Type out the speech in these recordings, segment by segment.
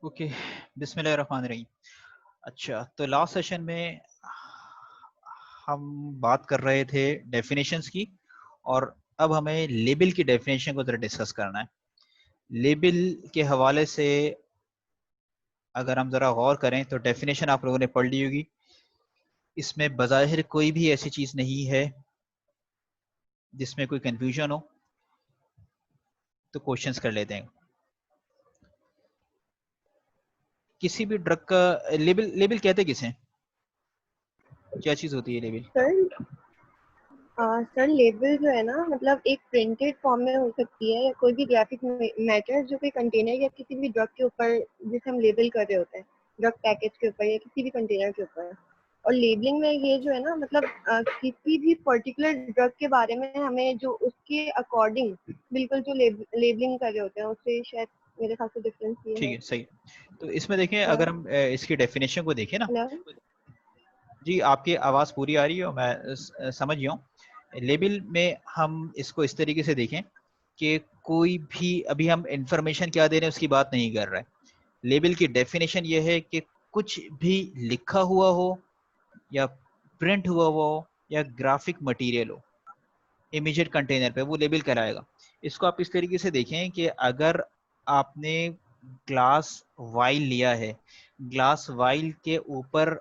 Okay, बिस्मिल्लाहिर्रहमानिर्रहीम। अच्छा, तो लास्ट सेशन में हम बात कर रहे थे डेफिनेशंस की, और अब हमें लेबल की डेफिनेशन को जरा डिस्कस करना है। लेबल के हवाले से अगर हम जरा गौर करें तो डेफिनेशन आप लोगों ने पढ़ ली होगी। इसमें बज़ाहिर कोई भी ऐसी चीज नहीं है जिसमें कोई कंफ्यूजन हो। तो क्वेश्चंस कर लेते हैं। किसी भी ड्रग का लेबल लेबल कहते किसे हैं? क्या चीज होती है लेबल? सर सर लेबल जो है ना, मतलब एक प्रिंटेड फॉर्म में हो सकती है या कोई भी ग्राफिक मैटर जो कोई कंटेनर या किसी भी ड्रग के ऊपर जिसे हम लेबल कर रहे होते हैं, ड्रग पैकेज के ऊपर या किसी भी कंटेनर के ऊपर। और लेबलिंग में ये जो है ना, मतलब किसी भी पर्टिकुलर ड्रग के बारे में हमें जो उसके अकॉर्डिंग बिल्कुल जो लेबलिंग कर रहे होते हैं उससे शायद मेरे ख्याल से डिफरेंस ये ठीक है। है, सही। तो इसमें देखें, हाँ। अगर हम इसकी डेफिनेशन को देखें ना। हेलो। जी, आपकी आवाज़ पूरी आ रही है और मैं समझ गया हूँ। लेबल में हम इसको इस तरीके से देखें कि कोई भी, अभी हम इंफॉर्मेशन क्या दे रहे हैं उसकी बात नहीं कर रहे हैं। लेबल की डेफिनेशन ये है कि कुछ भी लिखा हुआ हो या प्रिंट हुआ हो या ग्राफिक मटेरियल हो इमीडिएट कंटेनर पे, वो लेबल कराएगा। इसको आप इस तरीके से देखें कि अगर आपने ग्लास वाइल लिया है, ग्लास वाइल के ऊपर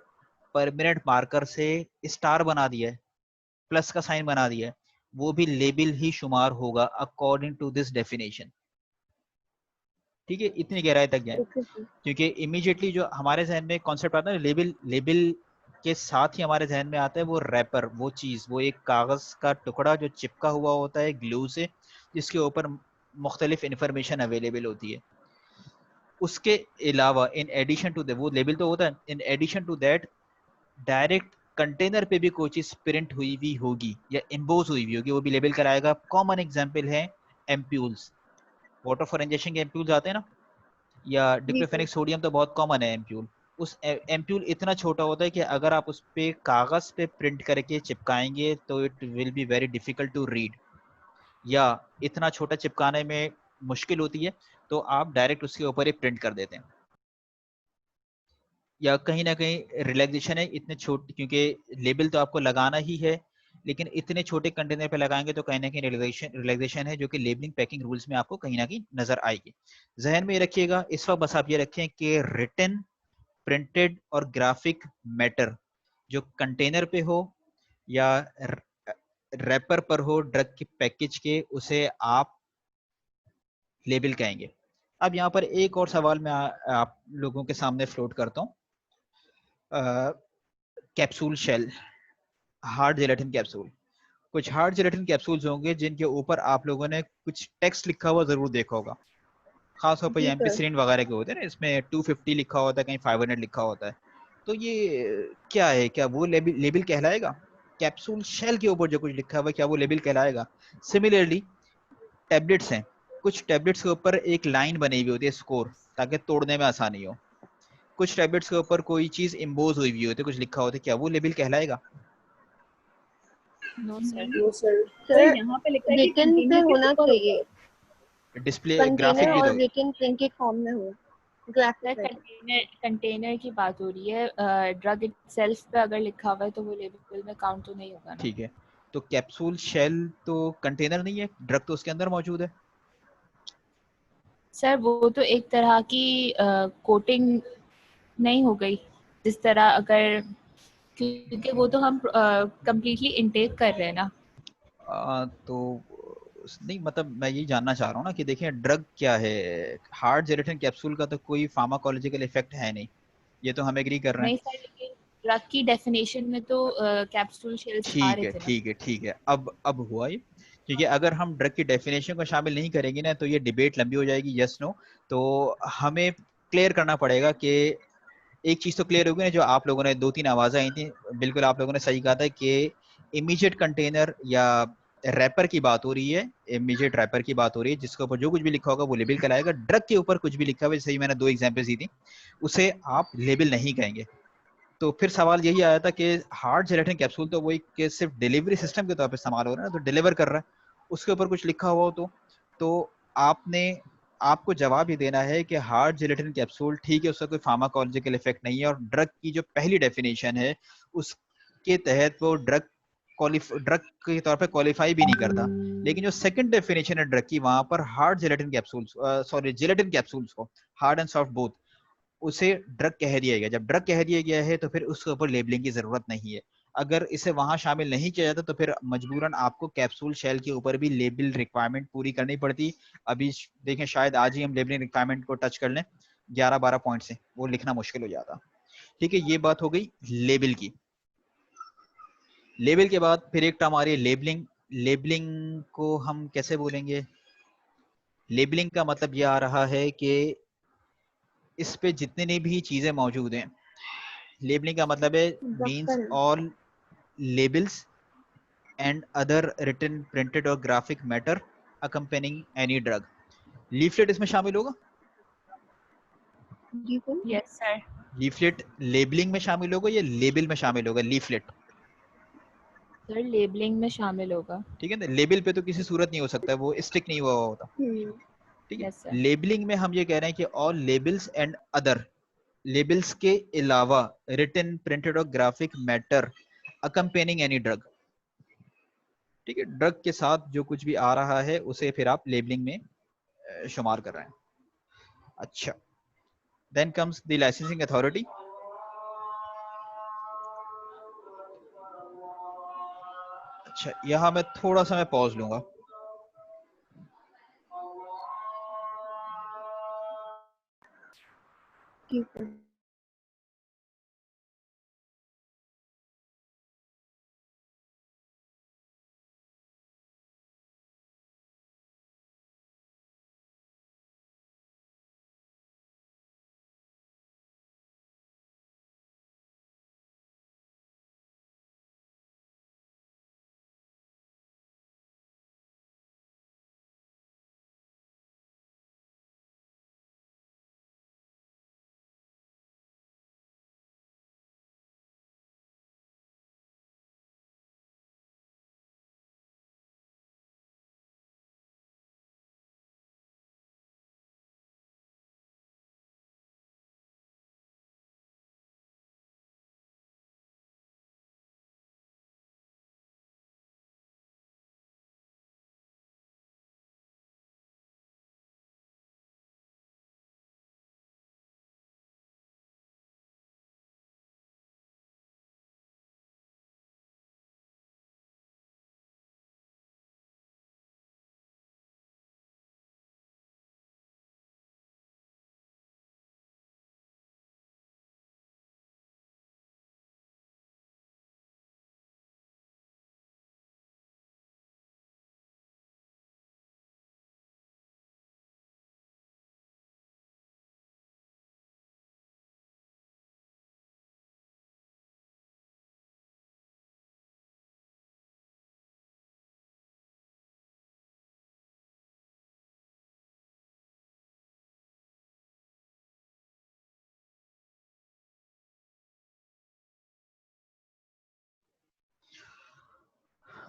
परमानेंट मार्कर से स्टार बना दिया है, प्लस का साइन बना दिया है, वो भी लेबल ही शुमार होगा अकॉर्डिंग टू दिस डेफिनेशन। ठीक है, इतनी गहराई तक गए। Okay sir. क्योंकि इमीडिएटली जो हमारे जहन में कॉन्सेप्ट आता है लेबल, लेबल के साथ ही हमारे जहन में आता है वो रैपर, वो चीज, वो एक कागज का टुकड़ा जो चिपका हुआ होता है ग्लू से, जिसके ऊपर मुख्तलिफ इंफॉर्मेशन अवेलेबल होती है। उसके अलावा इन एडिशन टू वो लेबल तो होता है, in addition to that direct container पे भी कोई चीज प्रिंट हुई हुई होगी या इम्बोज हुई हुई होगी, वो भी लेबल कराएगा। कॉमन एग्जाम्पल है एम्प्यूल्स, वाटर फॉर इंजेक्शन के एम्प्यूल्स आते हैं ना, या जी सर। डिक्लोफेनिक सोडियम तो बहुत कॉमन है एम्प्यूल। उस एम्प्यूल इतना छोटा होता है कि अगर आप उस पे कागज पे प्रिंट करके चिपकाएंगे तो it will be very difficult to read, या इतना छोटा चिपकाने में मुश्किल होती है, तो आप डायरेक्ट उसके ऊपर ही प्रिंट कर देते हैं। या कहीं ना कहीं रिलैक्सेशन है इतने छोटे, क्योंकि लेबल तो आपको लगाना ही है, लेकिन इतने छोटे कंटेनर पे लगाएंगे तो कहीं ना कहीं रिलैक्सेशन है, जो कि लेबलिंग पैकिंग रूल्स में आपको कहीं ना कहीं नजर आएगी। जहन में रखिएगा इस वक्त, बस आप ये रखें कि रिटन, प्रिंटेड और ग्राफिक मैटर जो कंटेनर पे हो या रैपर पर हो ड्रग के पैकेज के, उसे आप लेबल कहेंगे। अब यहाँ पर एक और सवाल मैं आप लोगों के सामने फ्लोट करता हूँ। Capsule shell, hard gelatin capsule, कुछ हार्ड जेलेटिन कैप्सूल्स होंगे जिनके ऊपर आप लोगों ने कुछ टेक्स्ट लिखा हुआ जरूर देखा होगा। खासतौर पर जी सर। एम्पिसिलिन वगैरह के होते हैं ना, इसमें 250 लिखा होता है, कहीं 500 लिखा होता है। तो ये क्या है, क्या वो लेबल लेबल कहलाएगा? कैप्सूल शेल के ऊपर जो कुछ लिखा हुआ है क्या वो लेबल कहलाएगा? सिमिलरली टैबलेट्स हैं, कुछ टैबलेट्स के ऊपर एक लाइन बनी हुई होती है स्कोर, ताकि तोड़ने में आसानी हो। कुछ टैबलेट्स के ऊपर कोई चीज इम्बोज हुई हुई होती है, कुछ लिखा होता है, क्या वो लेबल कहलाएगा? No sir. No sir. Sir sir यहाँ पे लिखा है कि रिटन पे कंटेनर के होना ऊपर होता चाहिए, है। डिस्प्ले कंटेनर ग्राफिक भी और तो। रिटन प्रिंटेड फॉर्म में हो, ग्राफिक सर में। कंटेनर की बात हो रही है, ड्रग इटसेल्फ पे अगर लिखा हुआ है तो वो लेबल में काउंट तो नहीं होगा ना। ठीक है, तो कैप्सूल शेल तो कंटेनर नहीं है, ड्रग तो उसके अंदर मौजूद है। सर वो तो एक तरह की कोटिंग नहीं हो गई, जिस तरह अगर, क्योंकि वो तो हम कंप्लीटली इनटेक कर रहे हैं ना। तो नहीं, मतलब मैं यही जानना चाह रहा हूँ ना कि देखें ड्रग क्या है। हार्ड जेलेटिन कैप्सूल का तो कोई फार्माकोलॉजिकल इफेक्ट है नहीं, ये तो हम एग्री कर रहे हैं। नहीं सर, लेकिन ड्रग की डेफिनेशन में तो कैप्सूल शेल्स आ ठीक रहे है, थे ना। ठीक है, ठीक है, अब हुआ ये। क्योंकि अगर हम ड्रग की डेफिनेशन को शामिल नहीं करेंगे ना तो ये डिबेट लंबी हो जाएगी, यस नो। तो हमें क्लियर करना पड़ेगा कि एक चीज तो क्लियर होगी ना, जो आप लोगों ने दो तीन आवाजें आई थी, बिल्कुल आप लोगों ने सही कहा था कि इमीडिएट कंटेनर या रैपर की बात हो रही है, इमीडिएट रैपर की बात हो रही है, जिसके ऊपर जो कुछ भी लिखा होगा वो लेबल कहलाएगा। ड्रग के ऊपर कुछ भी लिखा हुआ है, जैसे ही मैंने दो एग्जांपल्स दी थी, उसे आप लेबल नहीं कहेंगे। तो फिर सवाल यही आया था कि हार्ड जेलेटिन कैप्सूल तो वही कि सिर्फ डिलीवरी सिस्टम के तौर पर इस्तेमाल हो रहा है ना, तो डिलीवर कर रहा है, उसके ऊपर कुछ लिखा हुआ हो तो आपने आपको जवाब ये देना है कि हार्ड जिलेटिन कैप्सूल ठीक है, उसका कोई फार्माकोलॉजिकल इफेक्ट नहीं है, और ड्रग की जो पहली डेफिनेशन है उसके तहत वो ड्रग के तौर पे क्वालिफाई भी नहीं करता। लेकिन जो सेकंड डेफिनेशन है ड्रग की, वहां पर hard gelatin capsules, sorry gelatin capsules को, हार्ड एंड सॉफ्ट बोथ, उसे ड्रग कह दिया गया। जब ड्रग कह दिया गया है तो फिर उसके ऊपर लेबलिंग की जरूरत नहीं है। अगर इसे वहां शामिल नहीं किया जाता तो फिर मजबूरन आपको कैप्सूल शेल के ऊपर भी लेबल रिक्वायरमेंट पूरी करनी पड़ती। अभी देखें, शायद आज ही हम लेबलिंग रिक्वायरमेंट को टच कर लें 11-12 पॉइंट से, वो लिखना मुश्किल हो जाता। ठीक है, ये बात हो गई लेबल की। लेबल के बाद फिर एक टर्म आ रही है लेबलिंग। लेबलिंग को हम कैसे बोलेंगे? लेबलिंग का मतलब यह आ रहा है कि इस पे जितने भी चीजें मौजूद हैं, लेबलिंग का मतलब है means all labels and other written printed और graphic matter accompanying any drug. Leaflet इसमें शामिल होगा? जी sir. Yes sir. Leaflet labelling में शामिल होगा या लेबल में शामिल होगा? लीफलेट सर लेबलिंग में शामिल होगा। ठीक है ना, लेबल पे तो किसी सूरत नहीं हो सकता, वो स्टिक नहीं हुआ होता। ठीक है, यस सर। लेबलिंग में हम ये कह रहे हैं कि all labels and other, labels के अलावा रिटन प्रिंटेड और graphic matter accompanying any drug. ठीक है, ड्रग के साथ जो कुछ भी आ रहा है उसे फिर आप लेबलिंग में शुमार कर रहे हैं। अच्छा, then comes the licensing authority. अच्छा, यहां मैं थोड़ा सा पॉज लूंगा। जी सर।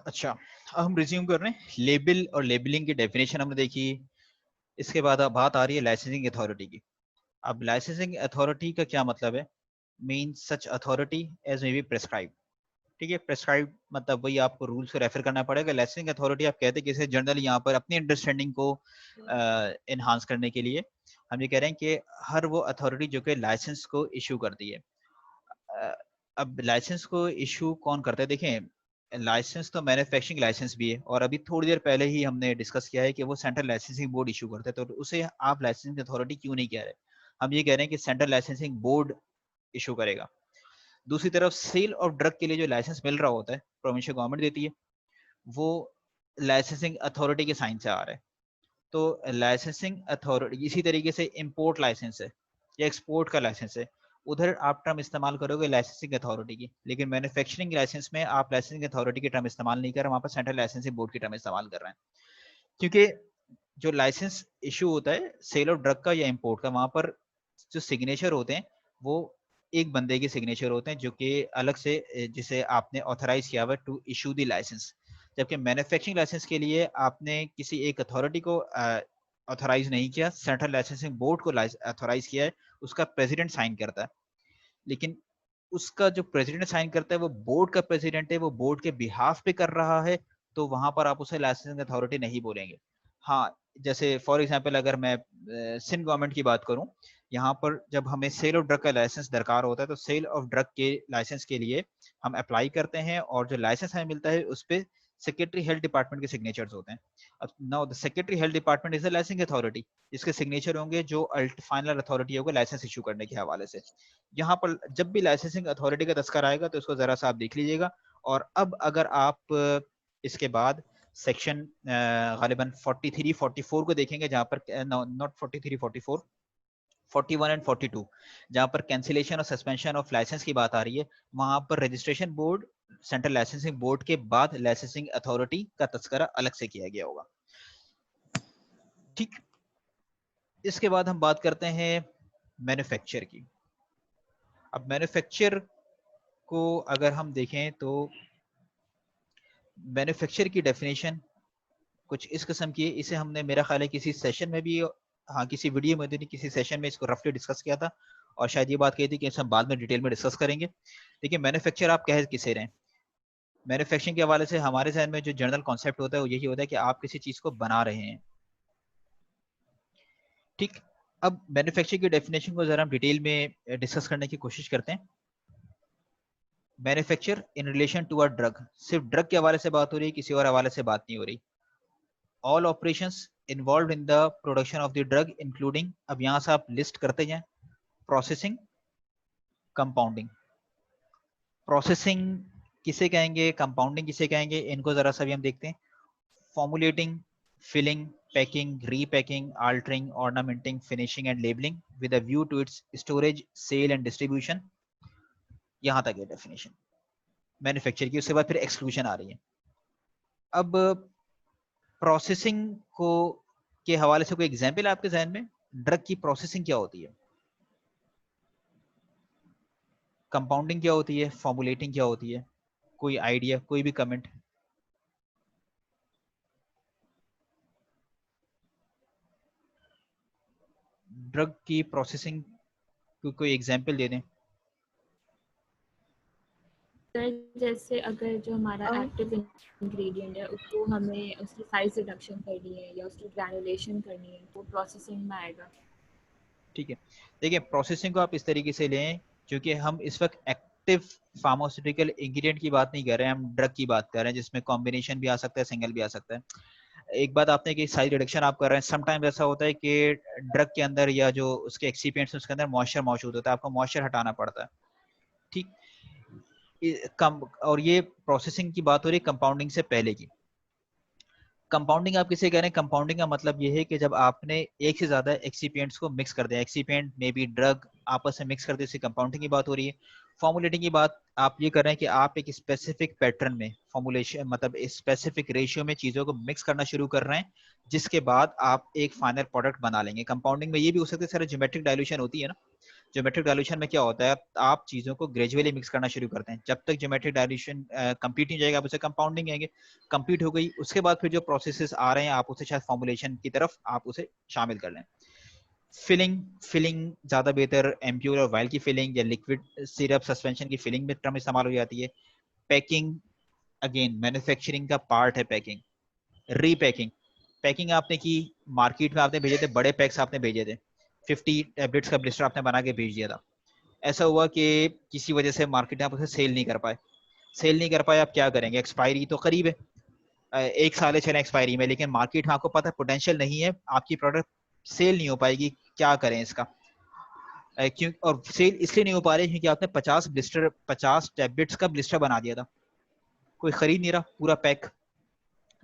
अच्छा, अब हम रिज्यूम कर रहे हैं। लेबल और लेबलिंग की डेफिनेशन हमने देखी। इसके बाद अब बात आ रही है लाइसेंसिंग अथॉरिटी की। अब लाइसेंसिंग अथॉरिटी का क्या मतलब है? Means such authority as may be prescribe. ठीक है, प्रेस्क्राइब मतलब वही आपको रूल्स को रेफर करना पड़ेगा। लाइसेंसिंग अथॉरिटी आप कहते हैं कि जनरली यहाँ पर अपनी अंडरस्टैंडिंग को इन्हांस करने के लिए हम ये कह रहे हैं कि हर वो अथॉरिटी जो कि लाइसेंस को इशू करती है। अब लाइसेंस को इशू कौन करता है? देखें, लाइसेंस तो मैन्युफैक्चरिंग लाइसेंस भी है, और अभी थोड़ी देर पहले ही हमने डिस्कस किया है कि वो सेंट्रल लाइसेंसिंग बोर्ड इशू करता है। तो उसे आप लाइसेंसिंग अथॉरिटी क्यों नहीं कह रहे? हम ये कह रहे हैं कि सेंट्रल लाइसेंसिंग बोर्ड इशू करेगा। दूसरी तरफ सेल ऑफ ड्रग के लिए जो लाइसेंस मिल रहा होता है, प्रोविंशियल गवर्नमेंट देती है, वो लाइसेंसिंग अथॉरिटी के साइन से आ रहा है। तो लाइसेंसिंग अथॉरिटी इसी तरीके से इंपोर्ट लाइसेंस है या एक्सपोर्ट का लाइसेंस है, उधर आप टर्म इस्तेमाल करोगे लाइसेंसिंग अथॉरिटी की। लेकिन मैन्युफैक्चरिंग लाइसेंस में आप लाइसेंसिंग अथॉरिटी की टर्म इस्तेमाल नहीं कर रहे, वहां पर सेंट्रल लाइसेंसिंग बोर्ड की टर्म इस्तेमाल कर रहे हैं। क्योंकि जो लाइसेंस इशू होता है सेल ऑफ ड्रग का या इंपोर्ट का, वहां पर जो सिग्नेचर होते हैं वो एक बंदे के सिग्नेचर होते हैं जो कि अलग से जिसे आपने ऑथराइज किया हुआ टू इशू द लाइसेंस। जबकि मैन्युफैक्चरिंग लाइसेंस के लिए आपने किसी एक अथॉरिटी को ऑथराइज नहीं किया, सेंट्रल लाइसेंसिंग बोर्ड को ऑथराइज किया है, उसका प्रेसिडेंट साइन करता है। लेकिन उसका जो प्रेसिडेंट साइन करता है वो बोर्ड का प्रेसिडेंट है, वो बोर्ड के बिहाफ पे कर रहा है, तो वहां पर आप उसे लाइसेंसिंग अथॉरिटी नहीं बोलेंगे। हाँ, जैसे फॉर एग्जांपल अगर मैं सिंध गवर्नमेंट की बात करूं, यहाँ पर जब हमें सेल ऑफ ड्रग का लाइसेंस दरकार होता है तो सेल ऑफ ड्रग के लाइसेंस के लिए हम अप्लाई करते हैं, और जो लाइसेंस हमें मिलता है उस पर सेक्रेटरी हेल्थ डिपार्टमेंट के सिग्नेचर्स होते हैं। अब now the secretary health department is the licensing authority, जिसके सिग्नेचर होंगे जो फाइनल अथॉरिटी होगा लाइसेंस इशू करने के हवाले से। यहाँ पर जब भी लाइसेंसिंग अथॉरिटी का तस्कर आएगा तो उसको जरा सा आप देख लीजिएगा। और अब अगर आप इसके बाद सेक्शन गालिबन 43 44 को देखेंगे, जहां पर नॉट 43 44 41 एंड 42, जहां पर कैंसिलेशन और सस्पेंशन ऑफ लाइसेंस की बात आ रही है, वहां पर registration board, central licensing board के बाद लाइसेंसिंग अथॉरिटी का तस्करा अलग से किया गया होगा। ठीक, इसके बाद हम बात करते हैं मैन्युफैक्चर की। अब मैन्युफैक्चर को अगर हम देखें तो मैन्युफैक्चर की डेफिनेशन कुछ इस किस्म की है। इसे हमने मेरा ख्याल है किसी सेशन में भी, हाँ किसी वीडियो में नहीं, किसी सेशन में इसको रफली डिस्कस किया था, और शायद ये बात कही थी कि इसे हम बाद में डिटेल में डिस्कस करेंगे। देखिए मैन्युफैक्चर आप कह किसे रहे हैं, मैन्युफैक्चरिंग के हवाले से हमारे जहन में जो जनरल कॉन्सेप्ट होता है वो यही होता है कि आप किसी चीज को बना रहे हैं। ठीक, अब मैन्युफैक्चरिंग की डेफिनेशन को जरा हम डिटेल में डिस्कस करने की कोशिश करते हैं। Manufacture in relation to a drug, सिर्फ ड्रग के हवाले से बात हो रही है, किसी और हवाले से बात नहीं हो रही। All operations involve in the production of the drug including, अब यहां से आप लिस्ट करते जाएं, प्रोसेसिंग, कंपाउंडिंग। प्रोसेसिंग किसे कहेंगे, कंपाउंडिंग किसे कहेंगे, इनको जरा सा भी हम देखते हैं। Formulating, filling, packing, repacking, altering, ornamenting, finishing and labelling with a view to its storage, sale and distribution. यहां तक है डेफिनेशन मैन्युफैक्चर की। उसके बाद फिर एक्सक्लूजन आ रही है। अब प्रोसेसिंग को के हवाले से कोई एग्जाम्पल आपके जहन में, ड्रग की प्रोसेसिंग क्या होती है, कंपाउंडिंग क्या होती है, फॉर्मुलेटिंग क्या होती है, कोई आइडिया, कोई भी कमेंट? ड्रग की प्रोसेसिंग को कोई एग्जाम्पल दे दें। जैसे अगर जो हमारा एक्टिव इंग्रेडिएंट है उसको हमें उसकी साइज रिडक्शन करनी है या उसकी ग्रैनुलेशन करनी है तो प्रोसेसिंग में आएगा। ठीक है, देखिए प्रोसेसिंग को आप इस तरीके से लें, क्योंकि हम इस वक्त एक्टिव फार्मास्यूटिकल इंग्रेडिएंट की बात नहीं कर रहे हैं, हम ड्रग की बात कर रहे हैं, जिसमें कॉम्बिनेशन भी आ सकता है, सिंगल भी आ सकता है। एक बात आपने कि साइज रिडक्शन आप कर रहे हैं, समटाइम्स ऐसा होता है कि ड्रग के अंदर या जो उसके एक्सिपिएंट्स उसके अंदर मॉइस्चर मौजूद होता है, आपको मॉइस्चर हटाना पड़ता है। ठीक, कम, और ये प्रोसेसिंग की बात हो रही है कंपाउंडिंग से पहले की। कंपाउंडिंग आप किसे कह रहे हैं, कंपाउंडिंग का मतलब ये है कि जब आपने एक से ज्यादा एक्सिपिएंट्स को मिक्स कर दिया, एक्सिपिएंट में भी ड्रग आपस में मिक्स कर दिया, इससे कंपाउंडिंग की बात हो रही है। फॉर्मुलेटिंग की बात आप ये कर रहे हैं कि आप एक स्पेसिफिक पैटर्न में फॉर्मुलेशन, मतलब स्पेसिफिक रेशियो में चीजों को मिक्स करना शुरू कर रहे हैं, जिसके बाद आप एक फाइनल प्रोडक्ट बना लेंगे। कंपाउंडिंग में ये भी हो सकता है सर ज्योमेट्रिक डायल्यूशन होती है ना, ज्योमेट्रिक डायल्यूशन में क्या होता है, आप चीजों को ग्रेजुअली मिक्स करना शुरू करते हैं, जब तक ज्योमेट्रिक डायल्यूशन कंप्लीट नहीं जाएगा आप उसे कंपाउंडिंग कहेंगे। कंप्लीट हो गई, उसके बाद फिर जो प्रोसेसेस आ रहे हैं आप उसे शायद फॉर्मुलेशन की तरफ आप उसे शामिल कर लें। फिलिंग, फिलिंग ज्यादा बेहतर एम्प्यूर और वाइल की फिलिंग या लिक्विड सिरप सस्पेंशन की फिलिंग में टर्म इस्तेमाल हो जाती है। पैकिंग, अगेन मैन्युफैक्चरिंग का पार्ट है पैकिंग। रीपैकिंग, पैकिंग आपने की, मार्केट में आपने भेजे थे बड़े पैक्स, आपने भेजे थे 50 टैबलेट्स का ब्लिस्टर आपने बना के भेज दिया था। ऐसा हुआ कि किसी वजह से मार्केट में आप उसे सेल नहीं कर पाए, सेल नहीं कर पाए, आप क्या करेंगे, एक्सपायरी तो करीब है, एक साल है चले एक्सपायरी में, लेकिन मार्केट में आपको पता है पोटेंशियल नहीं है, आपकी प्रोडक्ट सेल नहीं हो पाएगी, क्या करें इसका? क्यों, और सेल इसलिए नहीं हो पा रही क्योंकि आपने 50 ब्लिस्टर, 50 टैबलेट्स का ब्लिस्टर बना दिया था, कोई खरीद नहीं रहा पूरा पैक।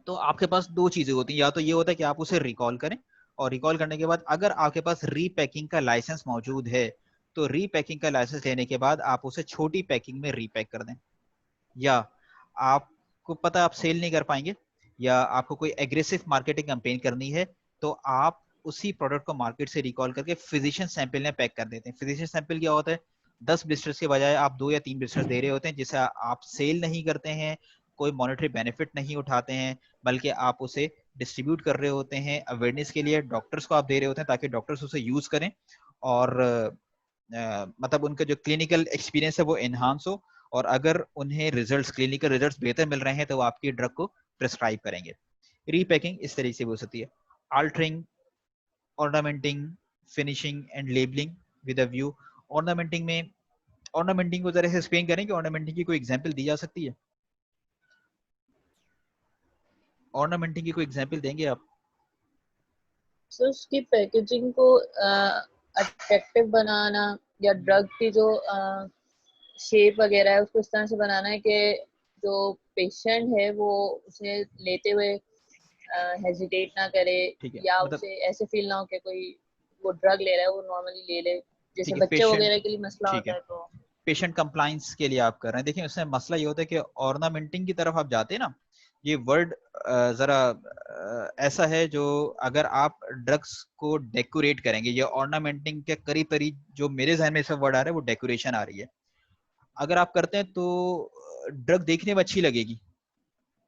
तो आपके पास दो चीजें होती हैं, या तो ये होता है कि आप उसे रिकॉल करें, और रिकॉल करने के बाद अगर आपके पास रीपैकिंग का लाइसेंस मौजूद है तो रीपैकिंग का लाइसेंस लेने के बाद आप उसे छोटी पैकिंग में रीपैक कर दें। या आपको पता आप सेल नहीं कर पाएंगे या आपको कोई एग्रेसिव मार्केटिंग कैंपेन करनी है, तो आप उसी प्रोडक्ट को मार्केट से रिकॉल करके फिजिशियन सैंपल में पैक कर देते हैं। फिजिशियन सैंपल क्या होता है, 10 ब्लिस्टर्स के बजाय आप 2 या 3 ब्लिस्टर्स दे रहे होते हैं, जिसे आप सेल नहीं करते हैं, कोई मॉनेटरी बेनिफिट नहीं उठाते हैं, बल्कि आप उसे डिस्ट्रीब्यूट कर रहे होते हैं अवेयरनेस के लिए, डॉक्टर्स को आप दे रहे होते हैं ताकि डॉक्टर्स उसे यूज करें और मतलब उनका जो क्लिनिकल एक्सपीरियंस है वो एनहांस हो, और अगर उन्हें रिजल्ट्स, क्लिनिकल रिजल्ट्स बेहतर मिल रहे हैं तो वो आपकी ड्रग को प्रिस्क्राइब करेंगे। रीपैकिंग इस तरीके से हो सकती है। Altering, ornamenting, finishing and labelling with a view. Ornamenting को जरा एक्सप्लेन करें कि ऑर्नामेंटिंग की कोई एग्जांपल दी जा सकती है? ऑर्नामेंटिंग की कोई एग्जांपल देंगे आप? सो उसकी पैकेजिंग को अट्रैक्टिव बनाना, या ड्रग की जो शेप वगैरह है उसको इस तरह से बनाना है कि जो पेशेंट है वो उसे लेते हुए हेजिटेट ना करे, ठीक है, या मतलब उसे ऐसे फील ना हो कि कोई वो ड्रग ले रहा है वो नॉर्मली ले ले, जैसे ठीक है, बच्चे वगैरह के लिए मसला ठीक होता है, है। तो पेशेंट कंप्लाइंस के लिए आप कर रहे हैं। देखिए उसमें मसला ये होता है कि ऑर्नामेंटिंग की तरफ आप जाते हैं ना, ये वर्ड जरा ऐसा है जो अगर आप ड्रग्स को डेकोरेट करेंगे, ये ऑर्नामेंटिंग के करीब करीब जो मेरे जहन में इस वर्ड आ रहा है वो डेकोरेशन आ रही है। अगर आप करते हैं तो ड्रग देखने में अच्छी लगेगी,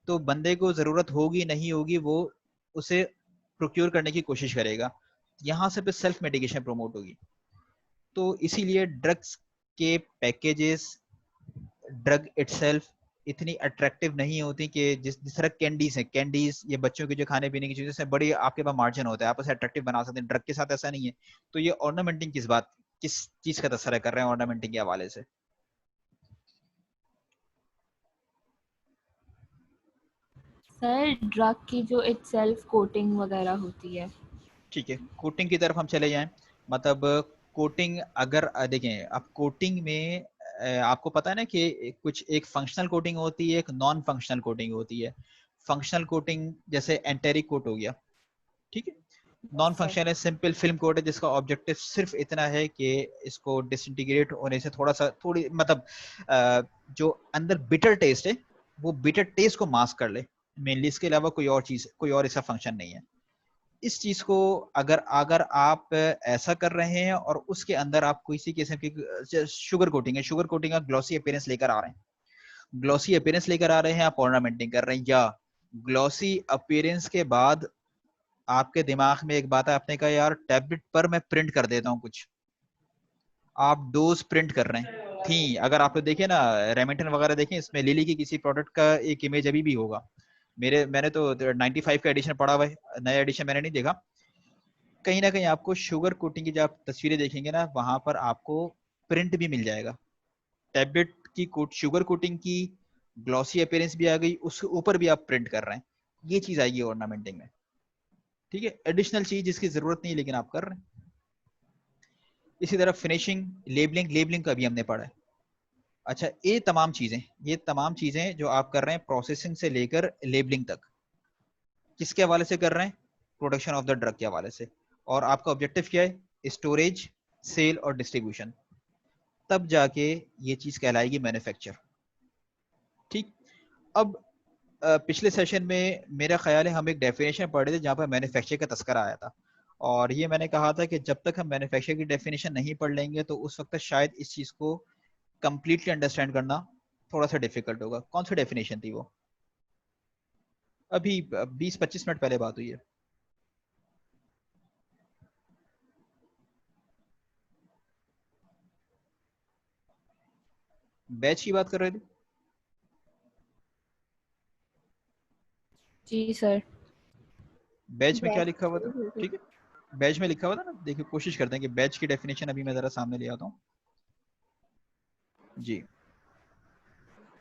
तो बंदे को जरूरत होगी नहीं होगी वो उसे प्रोक्योर करने की कोशिश करेगा, यहाँ से फिर सेल्फ मेडिकेशन प्रमोट होगी। तो इसीलिए ड्रग्स के पैकेजेस, ड्रग इटसेल्फ इतनी अट्रैक्टिव नहीं होती कि जिस तरह कैंडीज है, कैंडीज ये बच्चों की जो खाने पीने की चीजें से बड़ी आपके पास मार्जिन होता है, आप उसे अट्रैक्टिव बना सकते हैं, ड्रग के साथ ऐसा नहीं है। तो ये ऑर्नामेंटिंग किस चीज का तस्करा कर रहे हैं ऑर्नामेंटिंग के हवाले से? सर ड्रग की जो इटसेल्फ कोटिंग वगैरह होती है। ठीक है, कोटिंग की तरफ हम चले जाएं। मतलब कोटिंग अगर देखें आप कोटिंग में आपको पता है ना कि कुछ एक फंक्शनल कोटिंग होती है, एक नॉन फंक्शनल कोटिंग होती है। फंक्शनल कोटिंग जैसे एंटेरिक कोट हो गया, ठीक है। नॉन फंक्शनल है सिंपल फिल्म कोट है जिसका ऑब्जेक्टिव सिर्फ इतना है कि इसको डिसइंटीग्रेट होने से थोड़ी मतलब जो अंदर बिटर टेस्ट है वो बिटर टेस्ट को मास्क कर ले मेनली, इसके अलावा कोई और इसका फंक्शन नहीं है। इस चीज को अगर अगर आप ऐसा कर रहे हैं और उसके अंदर आप किसी किस्म की शुगर कोटिंग का ग्लॉसी अपीयरेंस लेकर आ रहे हैं, ग्लॉसी अपीयरेंस लेकर आ रहे हैं, आप ऑर्नामेंटिंग कर रहे हैं, या ग्लॉसी अपीयरेंस के बाद आपके दिमाग में एक बात है, आपने कहा यार टैबलेट पर मैं प्रिंट कर देता हूँ कुछ, आप डोज प्रिंट कर रहे हैं थी। अगर आप लोग देखें ना रेमिटन वगैरह देखें, इसमें लिली की किसी प्रोडक्ट का एक इमेज अभी भी होगा, मैंने तो 95 का एडिशन पढ़ा हुआ है, नया एडिशन मैंने नहीं देखा। कहीं ना कहीं आपको शुगर कोटिंग की जब आप तस्वीरें देखेंगे ना वहां पर आपको प्रिंट भी मिल जाएगा, टैबलेट की शुगर कोटिंग की ग्लॉसी अपीयरेंस भी आ गई, उसके ऊपर भी आप प्रिंट कर रहे हैं, ये चीज आएगी ऑर्नामेंटिंग में। ठीक है, एडिशनल चीज जिसकी जरूरत नहीं लेकिन आप कर रहे हैं। इसी तरह फिनिशिंग, लेबलिंग का भी हमने पढ़ा है। अच्छा, ये तमाम चीजें जो आप कर रहे हैं प्रोसेसिंग से लेकर लेबलिंग तक, किसके हवाले से कर रहे हैं? प्रोडक्शन ऑफ द ड्रग के हवाले से। और आपका ऑब्जेक्टिव क्या है? स्टोरेज, सेल और डिस्ट्रीब्यूशन। तब जाके ये चीज कहलाएगी मैन्युफैक्चर। ठीक। अब पिछले सेशन में मेरा ख्याल है हम एक डेफिनेशन पढ़ रहे थे जहां पर मैन्युफैक्चर का तस्करा आया था, और ये मैंने कहा था कि जब तक हम मैन्युफैक्चर की डेफिनेशन नहीं पढ़ लेंगे तो उस वक्त शायद इस चीज को कंप्लीटली अंडरस्टैंड करना थोड़ा सा डिफिकल्ट होगा। कौन सी डेफिनेशन थी वो? अभी 20-25 मिनट पहले बात हुई है। बैच की बात कर रहे थे। जी सर। बैच में क्या लिखा हुआ था? बैच। ठीक है, बैच में लिखा हुआ था ना, देखिए कोशिश करते हैं कि बैच की डेफिनेशन अभी मैं जरा सामने ले आता हूँ जी।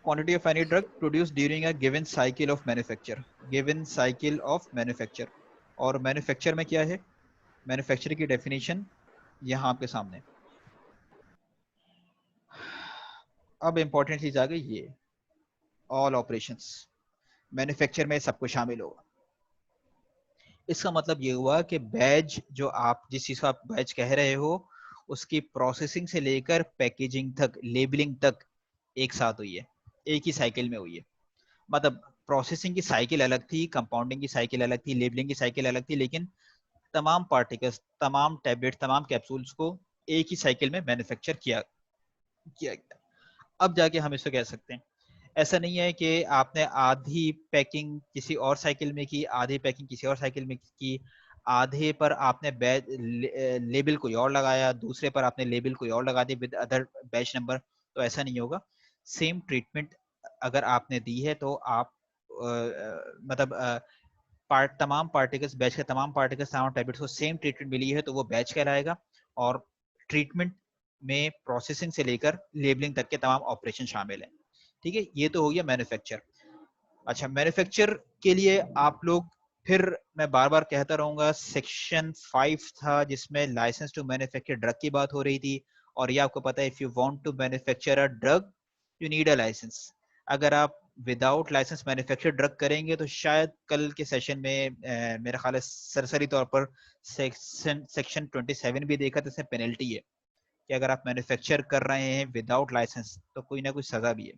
Quantity of any drug produce during a given cycle of manufacture, given cycle of manufacture. और मैन्युफैक्चर में क्या है? मैन्युफैक्चर की डेफिनेशन यहाँ आपके सामने। अब इंपॉर्टेंट चीज आ गई, ये ऑल ऑपरेशंस, मैन्युफैक्चर में सब कुछ शामिल होगा। इसका मतलब ये हुआ कि बैच जो आप जिस चीज को आप बैच कह रहे हो उसकी प्रोसेसिंग से लेकर पैकेजिंग तक, लेबलिंग तक एक साथ हुई है, एक ही साइकिल में हुई है। मतलब प्रोसेसिंग की साइकिल अलग थी, कंपाउंडिंग की साइकिल अलग थी, लेबलिंग की साइकिल अलग थी, लेकिन तमाम पार्टिकल्स, तमाम टैबलेट, तमाम कैप्सूल्स को एक ही साइकिल में मैन्युफैक्चर किया गया। अब जाके हम इसको कह सकते हैं ऐसा नहीं है कि आपने आधी पैकिंग किसी और साइकिल में की, आधी पैकिंग किसी और साइकिल में की, आधे पर आपने लेबल कोई और लगाया, दूसरे पर आपने लेबल कोई और लगा दिया विद अदर बैच नंबर, तो ऐसा नहीं होगा। सेम ट्रीटमेंट अगर आपने दी है तो आप मतलब तमाम पार्टिकल्स, बैच के तमाम पार्टिकल्स, तमाम टैबलेट्स को सेम ट्रीटमेंट मिली है तो वो बैच कहलाएगा। और ट्रीटमेंट में प्रोसेसिंग से लेकर लेबलिंग तक के तमाम ऑपरेशन शामिल है। ठीक है, ये तो हो गया मैन्युफैक्चर। अच्छा, मैन्युफैक्चर के लिए आप लोग, फिर मैं बार बार कहता रहूंगा, सेक्शन 5 था जिसमें लाइसेंस टू मैन्युफैक्चर ड्रग की बात हो रही थी। और ये आपको पता है, if you want to manufacture a drug you need a licence. अगर आप विदाउट लाइसेंस मैन्युफैक्चर ड्रग करेंगे तो शायद कल के सेशन में मेरा ख्याल है सरसरी तौर पर सेक्शन 27 भी देखा तो इसमें पेनल्टी है कि अगर आप मैन्युफैक्चर कर रहे हैं विदाउट लाइसेंस तो कोई ना कोई सजा भी है।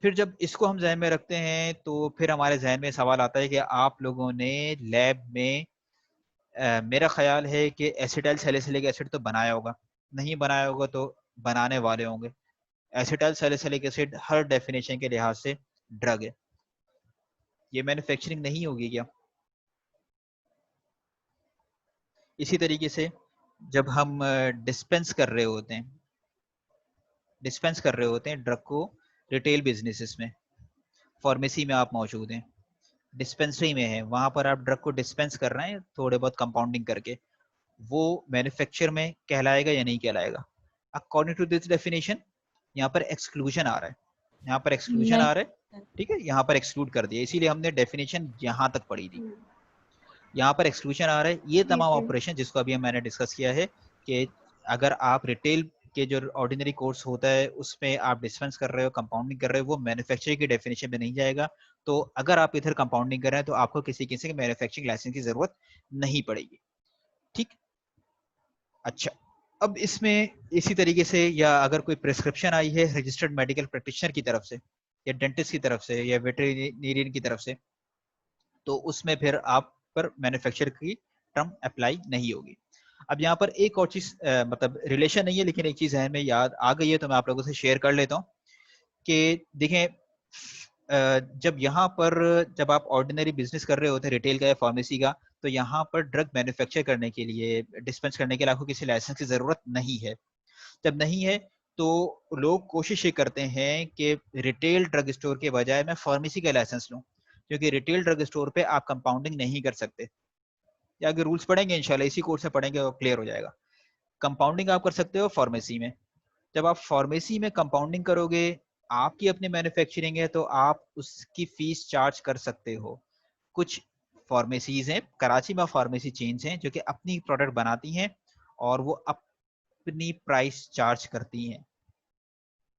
फिर जब इसको हम जहन में रखते हैं तो फिर हमारे जहन में सवाल आता है कि आप लोगों ने लैब में मेरा ख्याल है कि एसिटाइल सैलिसिलिक एसिड तो बनाया होगा, नहीं बनाया होगा तो बनाने वाले होंगे। एसिटाइल सैलिसिलिक एसिड हर डेफिनेशन के लिहाज से ड्रग है, ये मैन्युफैक्चरिंग नहीं होगी क्या? इसी तरीके से जब हम डिस्पेंस कर रहे होते हैं, ड्रग को रिटेल बिजनेसेस में, फार्मेसी में आप मौजूद हैं, डिस्पेंसरी में है, वहां पर आप ड्रग को डिस्पेंस कर रहे हैं थोड़े बहुत कंपाउंडिंग करके, वो मैन्युफैक्चर में कहलाएगा या नहीं कहलाएगा? अकॉर्डिंग टू दिस डेफिनेशन यहाँ पर एक्सक्लूजन आ रहा है, यहाँ पर एक्सक्लूजन आ रहा है। ठीक है, यहाँ पर एक्सक्लूड कर दिया, इसीलिए हमने डेफिनेशन यहाँ तक पढ़ी थी। यहाँ पर एक्सक्लूजन आ रहा है। ये तमाम ऑपरेशन जिसको अभी मैंने डिस्कस किया है कि अगर आप रिटेल के जो ऑर्डिनरी कोर्स होता है उसमें आप डिस्पेंस कर रहे हो, कंपाउंडिंग कर रहे हो, वो मैन्युफैक्चरिंग की डेफिनेशन में नहीं जाएगा। तो अगर आप इधर कंपाउंडिंग कर रहे हैं तो आपको किसी किसी के मैन्युफैक्चरिंग लाइसेंस की जरूरत नहीं पड़ेगी। ठीक, अच्छा, अब इसमें इसी तरीके से, या अगर कोई प्रिस्क्रिप्शन आई है रजिस्टर्ड मेडिकल प्रैक्टिशनर की तरफ से या डेंटिस्ट की तरफ से या वेटरिनेरियन की तरफ से, तो उसमें फिर आप पर मैन्युफैक्चर की टर्म अप्लाई नहीं होगी। अब यहाँ पर एक और चीज मतलब रिलेशन नहीं है लेकिन एक चीज है में याद आ गई है तो मैं आप लोगों से शेयर कर लेता हूँ कि देखें, जब यहाँ पर जब आप ऑर्डिनरी बिजनेस कर रहे होते हैं रिटेल का या फार्मेसी का, तो यहाँ पर ड्रग मैन्युफैक्चर करने के लिए, डिस्पेंस करने के लिए आपको किसी लाइसेंस की जरूरत नहीं है। जब नहीं है तो लोग कोशिश ये करते हैं कि रिटेल ड्रग स्टोर के बजाय मैं फार्मेसी का लाइसेंस लूं, क्योंकि रिटेल ड्रग स्टोर पे आप कंपाउंडिंग नहीं कर सकते। या अगर रूल्स पढ़ेंगे इंशाल्लाह, इसी कोर्स में पढ़ेंगे तो क्लियर हो जाएगा। कंपाउंडिंग आप कर सकते हो फार्मेसी में। जब आप फार्मेसी में कंपाउंडिंग करोगे, आपकी अपनी मैन्युफैक्चरिंग है तो आप उसकी फीस चार्ज कर सकते हो। कुछ फार्मेसीज हैं, कराची में फार्मेसी चेन्स हैं जो कि अपनी प्रोडक्ट बनाती हैं और वो अपनी प्राइस चार्ज करती हैं।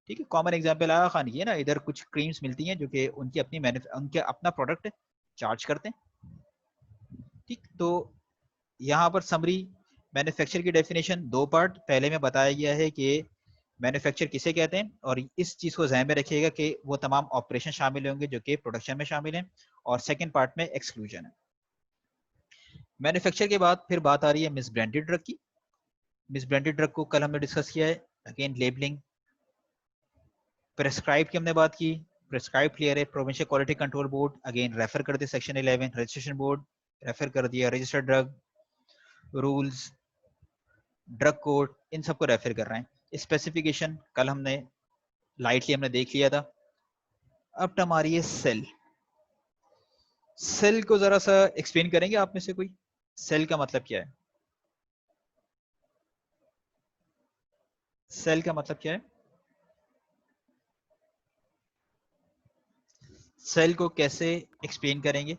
ठीक है, कॉमन एग्जांपल आगा खान की है ना, इधर कुछ क्रीम्स मिलती हैं जो कि उनकी अपनी उनके अपना प्रोडक्ट चार्ज करते हैं। ठीक, तो यहाँ पर समरी मैन्युफैक्चर की डेफिनेशन दो पार्ट पहले में बताया गया है कि मैन्युफैक्चर किसे कहते हैं, और इस चीज को ध्यान में रखिएगा कि वो तमाम ऑपरेशन शामिल होंगे जो कि प्रोडक्शन में शामिल हैं, और सेकंड पार्ट में एक्सक्लूजन है। मैन्युफैक्चर के बाद फिर बात आ रही है मिस ब्रांडेड ड्रग की। मिस ब्रांडेड ड्रग को कल हमने डिस्कस किया है, अगेन लेबलिंग। प्रेस्क्राइब की हमने बात की, प्रेस्क्राइब क्लियर है, provincial quality control board again refer कर दिया, सेक्शन 11 रजिस्ट्रेशन बोर्ड रेफर कर दिया, registered drug rules, drug code, इन सबको रेफर कर रहे हैं। स्पेसिफिकेशन कल हमने लाइटली हमने देख लिया था। अब टर्म आ रही है सेल। सेल को जरा सा एक्सप्लेन करेंगे आप में से कोई? सेल का मतलब क्या है? सेल का मतलब क्या है? सेल को कैसे एक्सप्लेन करेंगे?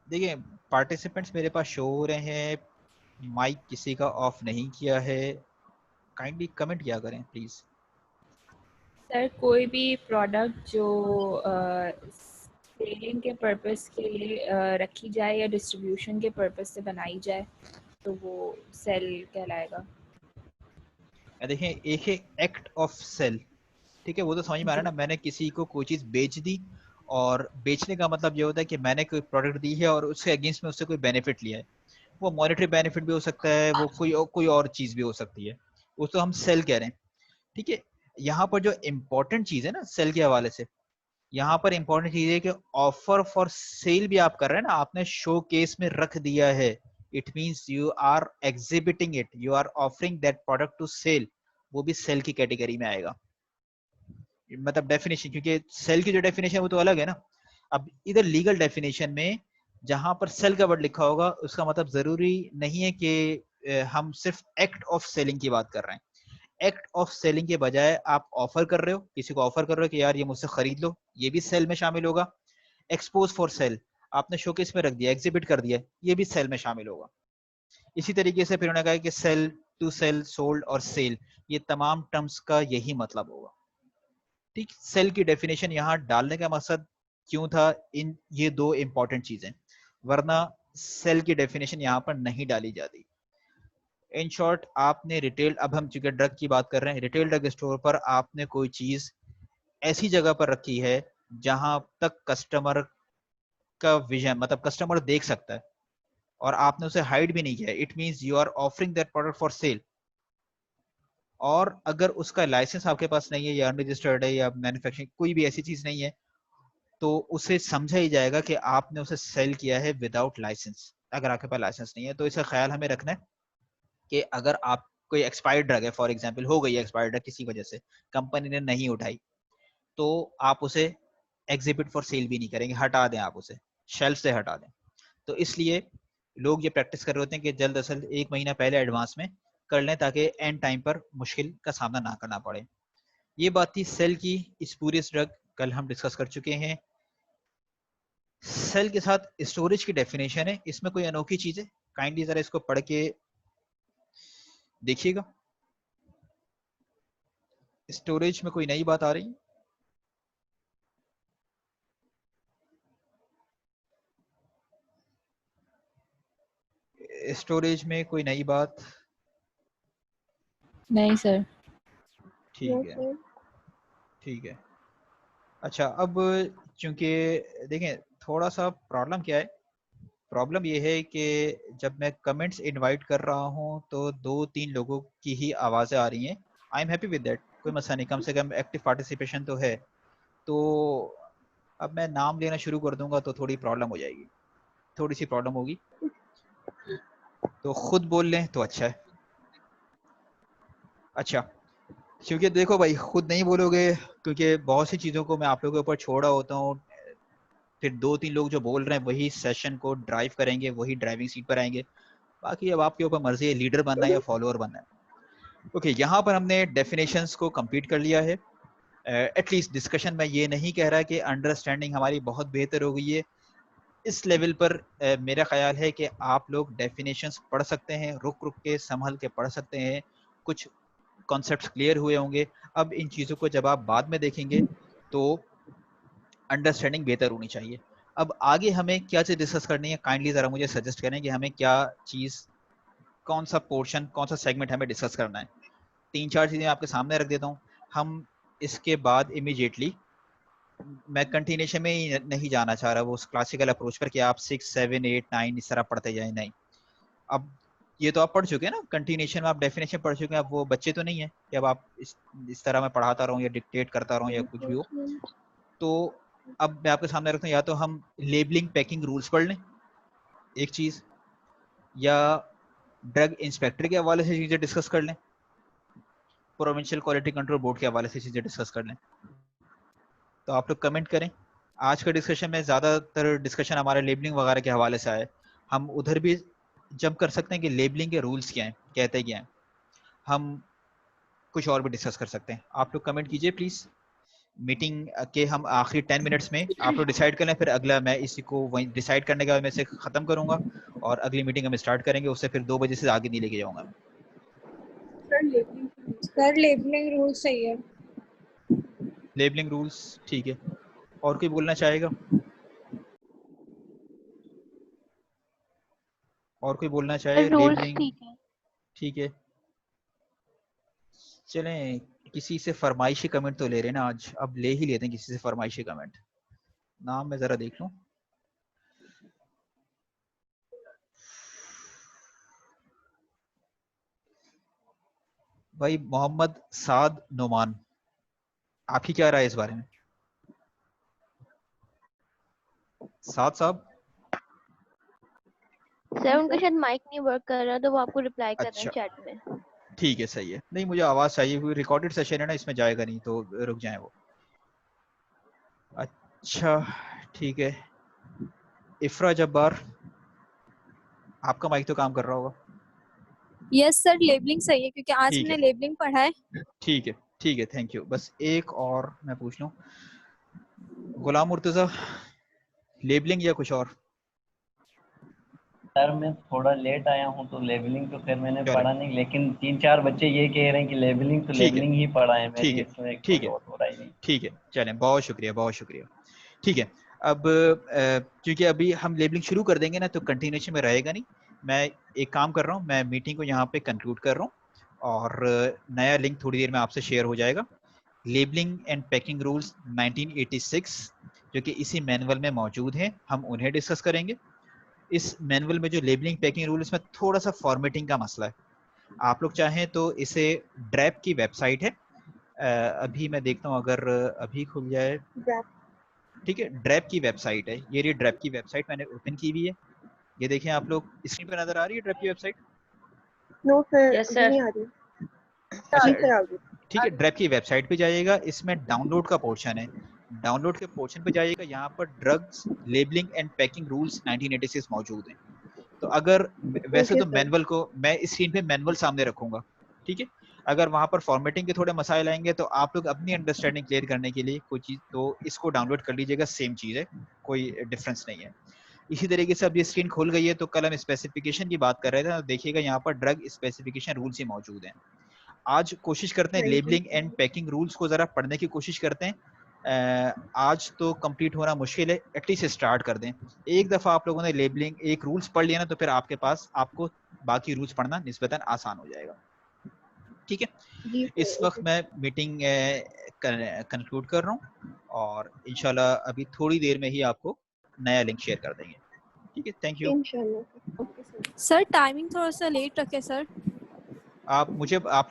देखिए, पार्टिसिपेंट्स मेरे पास शो हो रहे हैं, माइक किसी का ऑफ नहीं किया है, काइंडली कमेंट किया करें प्लीज। सर कोई भी प्रोडक्ट जो सेलिंग के पर्पस के लिए रखी जाए या डिस्ट्रीब्यूशन के पर्पस से बनाई जाए तो वो सेल कहलाएगा। देखें, एक है एक्ट ऑफ सेल, ठीक है, वो तो समझ में आ रहा है ना, मैंने किसी को कोई चीज बेच दी, और बेचने का मतलब ये होता है कि मैंने कोई प्रोडक्ट दी है और उसके अगेंस्ट में उससे कोई बेनिफिट लिया है। वो मॉनेटरी बेनिफिट भी हो सकता है, वो कोई और चीज भी हो सकती है, उसको हम सेल कह रहे हैं। ठीक है, यहाँ पर जो इम्पोर्टेंट चीज है ना सेल के हवाले से, यहाँ पर इम्पोर्टेंट चीज है कि ऑफर फॉर सेल भी आप कर रहे हैं ना, आपने शो केस में रख दिया है, it means you are exhibiting it, you are offering that product to sell, वो भी सेल की कैटेगरी में आएगा। मतलब डेफिनेशन, क्योंकि सेल की जो डेफिनेशन है वो तो अलग है ना। अब इधर लीगल डेफिनेशन में जहां पर सेल का वर्ड लिखा होगा, उसका मतलब जरूरी नहीं है कि हम सिर्फ एक्ट ऑफ सेलिंग की बात कर रहे हैं। एक्ट ऑफ सेलिंग के बजाय आप ऑफर कर रहे हो, किसी को ऑफर कर रहे हो कि यार ये मुझसे खरीद लो, ये भी सेल में शामिल होगा। एक्सपोज फॉर सेल, आपने शोकेस में रख दिया, एग्जिबिट कर दिया, ये भी सेल में शामिल होगा। इसी तरीके से फिर उन्होंने कहा कि सेल, टू सेल, सोल्ड और सेल, ये तमाम टर्म्स का यही मतलब होगा। ठीक, सेल की डेफिनेशन यहाँ डालने का मकसद क्यों था, इन ये दो इंपॉर्टेंट चीजें, वरना सेल की डेफिनेशन यहाँ पर नहीं डाली जाती। इन शॉर्ट, आपने रिटेल, अब हम चूंकि ड्रग की बात कर रहे हैं, रिटेल ड्रग स्टोर पर आपने कोई चीज ऐसी जगह पर रखी है जहां तक कस्टमर का विजन, मतलब कस्टमर देख सकता है, और आपने उसे हाइड भी नहीं किया, it means you are offering that product for sale. और अगर उसका लाइसेंस आपके पास नहीं है, या अनरजिस्टर्ड है, या मैन्युफैक्चरिंग कोई भी ऐसी चीज नहीं है, तो उसे समझा ही जाएगा कि आपने उसे सेल किया है विदाउट लाइसेंस, अगर आपके पास लाइसेंस नहीं है। तो इसका ख्याल हमें रखना है कि अगर आप कोई एक्सपायर्ड ड्रग है, फॉर एग्जांपल हो गई एक्सपायर्ड ड्रग किसी वजह से, कंपनी ने नहीं उठाई, तो आप उसे एग्जिबिट फॉर सेल भी नहीं करेंगे, हटा दें, आप उसे शेल्फ से हटा दें। तो इसलिए लोग ये प्रैक्टिस कर रहे होते हैं कि जल्द असल 1 महीना पहले एडवांस में कर लें, ताकि एंड टाइम पर मुश्किल का सामना ना करना पड़े। ये बात थी सेल की। इस पूरे ड्रग कल हम डिस्कस कर चुके हैं। सेल के साथ स्टोरेज की डेफिनेशन है, इसमें कोई अनोखी चीज है? काइंडली जरा इसको पढ़ के देखिएगा, स्टोरेज में कोई नई बात आ रही? स्टोरेज में कोई नई बात? नहीं सर। ठीक है, ठीक है। अच्छा, अब चूंकि देखें थोड़ा सा प्रॉब्लम क्या है, प्रॉब्लम ये है कि जब मैं कमेंट्स इनवाइट कर रहा हूं तो 2-3 लोगों की ही आवाजें आ रही हैं। I am happy with that, कोई मसला नहीं, कम से कम एक्टिव पार्टिसिपेशन तो है। तो अब मैं नाम लेना शुरू कर दूंगा तो थोड़ी प्रॉब्लम हो जाएगी, थोड़ी सी प्रॉब्लम होगी, तो खुद बोल लें तो अच्छा है। अच्छा, क्योंकि देखो भाई, खुद नहीं बोलोगे, क्योंकि बहुत सी चीज़ों को मैं आप लोगों के ऊपर छोड़ा होता हूँ, फिर 2-3 लोग जो बोल रहे हैं वही सेशन को ड्राइव करेंगे, वही ड्राइविंग सीट पर आएंगे। बाकी अब आपके ऊपर मर्जी है लीडर बनना है या फॉलोअर बनना है। ओके, यहाँ पर हमने डेफिनेशंस को कंप्लीट कर लिया है। एटलीस्ट डिस्कशन में ये नहीं कह रहा कि अंडरस्टैंडिंग हमारी बहुत बेहतर हो गई है। इस लेवल पर मेरा ख्याल है कि आप लोग डेफिनेशंस पढ़ सकते हैं, रुक रुक के संभल के पढ़ सकते हैं, कुछ कॉन्सेप्ट्स क्लियर हुए होंगे। अब इन चीज़ों को जब आप बाद में देखेंगे तो अंडरस्टैंडिंग बेहतर होनी चाहिए। अब आगे हमें क्या चीज़ डिस्कस करनी है, काइंडली ज़रा मुझे सजेस्ट करें कि हमें क्या चीज़, कौन सा पोर्शन, कौन सा सेगमेंट हमें डिस्कस करना है। 3-4 चीज़ें आपके सामने रख देता हूँ। हम इसके बाद इमीडिएटली, मैं कंटिन्यूशन में ही नहीं जाना चाह रहा वो उस क्लासिकल अप्रोच पर कि आप 6, 7, 8, 9 इस तरह पढ़ते जाए, नहीं। अब ये तो आप पढ़ चुके हैं ना, कंटिन्यूशन में आप डेफिनेशन पढ़ चुके हैं, अब वो बच्चे तो नहीं है कि अब आप इस तरह मैं पढ़ाता रहूं या डिक्टेट करता रहूं या कुछ भी हो। तो अब मैं आपके सामने रखता हूँ, या तो हम लेबलिंग पैकिंग रूल्स पढ़ लें एक चीज, या ड्रग इंस्पेक्टर के हवाले से चीजें डिस्कस कर लें, प्रोविंशियल क्वालिटी कंट्रोल बोर्ड के हवाले से चीजें डिस्कस कर लें। तो आप लोग कमेंट करें। आज का डिस्कशन में ज़्यादातर डिस्कशन हमारे लेबलिंग वगैरह के हवाले से आए, हम उधर भी जंप कर सकते हैं कि लेबलिंग के रूल्स क्या हैं, कहते क्या हैं। हम कुछ और भी डिस्कस कर सकते हैं। आप लोग कमेंट कीजिए प्लीज़। मीटिंग के हम आखिरी 10 मिनट्स में आप लोग डिसाइड कर लें, फिर अगला मैं इसी को वहीं डिसाइड करने के बाद मैं इसे ख़त्म करूँगा, और अगली मीटिंग हम स्टार्ट करेंगे, उससे फिर 2 बजे से आगे नहीं लेके जाऊँगा। सर लेबलिंग रूल सही है। लेबलिंग रूल्स ठीक है। और कोई बोलना चाहेगा? और कोई बोलना चाहे? रूल्स लेबलिंग ठीक है। ठीक है। चलें, किसी से फरमाइशी कमेंट तो ले रहे हैं ना आज, अब ले ही लेते हैं किसी से फरमाइशी कमेंट। नाम मैं जरा देख लूं। भाई मोहम्मद साद नोमान, आपकी क्या राय है इस बारे में? साद साहब? सर उनका शायद माइक नहीं वर्क कर रहा, तो वो आपको रिप्लाई कर रहे हैं अच्छा चैट में। ठीक है, सही है। नहीं मुझे आवाज चाहिए, क्योंकि रिकॉर्डेड सेशन है ना, इसमें जाएगा नहीं, तो रुक जाए वो। अच्छा ठीक है, इफ्रा जब्बार, आपका माइक तो काम कर रहा होगा। यस सर, लेबलिंग सही है क्योंकि आज ठीक हमने है लेबलिंग पढ़ा है। ठीक है ठीक है, थैंक यू। बस एक और मैं पूछ लूं, गुलाम मुर्तजा, लेबलिंग या कुछ और? सर मैं थोड़ा लेट आया हूँ, तो लेबलिंग तो खैर मैंने चले पढ़ा नहीं, लेकिन 3-4 बच्चे ये कह रहे हैं कि लेबलिंग तो ठीक है लेबलिंग ही पढ़ा है, ठीक मेरी है इसमें ठीक कोई है और हो रहा ही नहीं। ठीक है, चलें, बहुत शुक्रिया बहुत शुक्रिया। ठीक है, अब क्योंकि अभी हम लेबलिंग शुरू कर देंगे ना, तो कंटिन्यूएशन में रहेगा नहीं। मैं एक काम कर रहा हूँ, मैं मीटिंग को यहाँ पे कंक्लूड कर रहा हूँ, और नया लिंक थोड़ी देर में आपसे शेयर हो जाएगा। लेबलिंग एंड पैकिंग रूल्स 1986 जो कि इसी मैनुअल में मौजूद हैं, हम उन्हें डिस्कस करेंगे। इस मैनुअल में जो लेबलिंग पैकिंग रूल, इसमें थोड़ा सा फॉर्मेटिंग का मसला है। आप लोग चाहें तो इसे ड्रैप की वेबसाइट है, अभी मैं देखता हूँ अगर अभी खुल जाए। ठीक है, ड्रैप की वेबसाइट है, ये रही ड्रैप की वेबसाइट, मैंने ओपन की हुई है। ये देखें आप लोग, स्क्रीन पर नजर आ रही है ड्रैप की वेबसाइट? नो सर, Yes, अभी sir. नहीं आ रही। अच्छा जी सर, आ गई। ठीक है, ड्रैप की वेबसाइट पे जाइएगा, इसमें डाउनलोड का पोर्शन है, डाउनलोड के पोर्शन पे जाइएगा, यहाँ पर drugs labelling and packing rules 1986 मौजूद हैं। तो अगर वैसे ओके तो सर। मैनुअल को मैं इस स्क्रीन पे मैनुअल सामने रखूंगा, ठीक है। अगर वहां पर फॉर्मेटिंग के थोड़े मसाइल आएंगे, तो आप लोग अपनी अंडरस्टैंडिंग क्लियर करने के लिए कोई चीज, तो इसको डाउनलोड कर लीजिएगा, सेम चीज है, कोई डिफरेंस नहीं है। इसी तरीके से अब ये स्क्रीन खुल गई है, तो कल हम स्पेसिफिकेशन की बात कर रहे थे, तो देखिएगा यहाँ पर ड्रग स्पेसिफिकेशन रूल्स ही मौजूद हैं। आज कोशिश करते हैं हाँ जी। लेबलिंग एंड पैकिंग रूल्स को जरा पढ़ने की कोशिश करते हैं। आज तो कंप्लीट होना मुश्किल है, एटलीस्ट स्टार्ट कर दें। एक दफा आप लोगों ने लेबलिंग एक रूल्स पढ़ लिया ना, तो फिर आपके पास आपको बाकी रूल्स पढ़ना निस्बतन आसान हो जाएगा। ठीक है, जी इस सर, वक्त ओके। मैं मीटिंग कंक्लूड कर रहा हूँ, और इंशाल्लाह अभी थोड़ी देर में ही आपको नया लिंक शेयर कर देंगे। ठीक है, थैंक यू। इंशाल्लाह। Okay sir. सर टाइमिंग थोड़ा सा लेट रखे सर। आप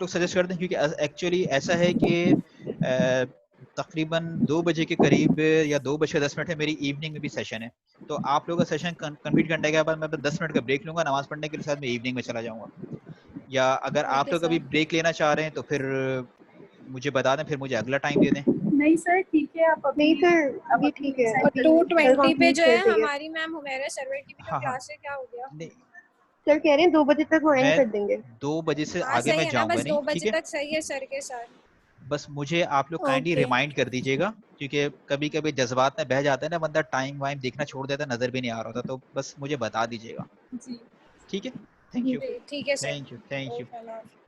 लोग सजेस्ट कर दें, क्योंकि एक्चुअली ऐसा है कि तकरीबन 2 बजे के करीब या 2:10 है, मेरी इवनिंग में भी सेशन है। तो आप लोगों का सेशन कंप्लीट करने के बाद मैं 10 मिनट का ब्रेक लूंगा नमाज पढ़ने के लिए, साथ में इवनिंग में चला जाऊंगा। या अगर आप ओके लोग अभी सर। ब्रेक लेना चाह रहे हैं, तो फिर मुझे बता दें, फिर मुझे अगला टाइम दे दें। नहीं सर ठीक है, आप अभी नहीं सर, आप अभी अपनी ठीक है। वेबसाइट अभी पे 2:20 पे कंप्लीट जो कर है देंगे। हमारी मैम हुमैरा सरवर की भी तो हाँ हाँ, क्लास है, क्या हो गया? नहीं, सर कह रहे हैं 2 बजे तक वो एंड मैं कर देंगे। 2 बजे से हाँ आगे सही मैं है ना, जाऊंगा बस नहीं, 2 ठीक बजे है। तक सही है सर के साथ। बस मुझे आप लोग काइंडली ओके रिमाइंड कर दीजिएगा, क्योंकि कभी कभी जज्बात में बह जाता है ना बंदा, टाइम वाइम देखना छोड़ देता है, नजर भी नहीं आ रहा होता, तो बस मुझे बता दीजिएगा। जी। ठीक है, थैंक जी यू सर। ठीक है sir. Thank you thank you. Okay.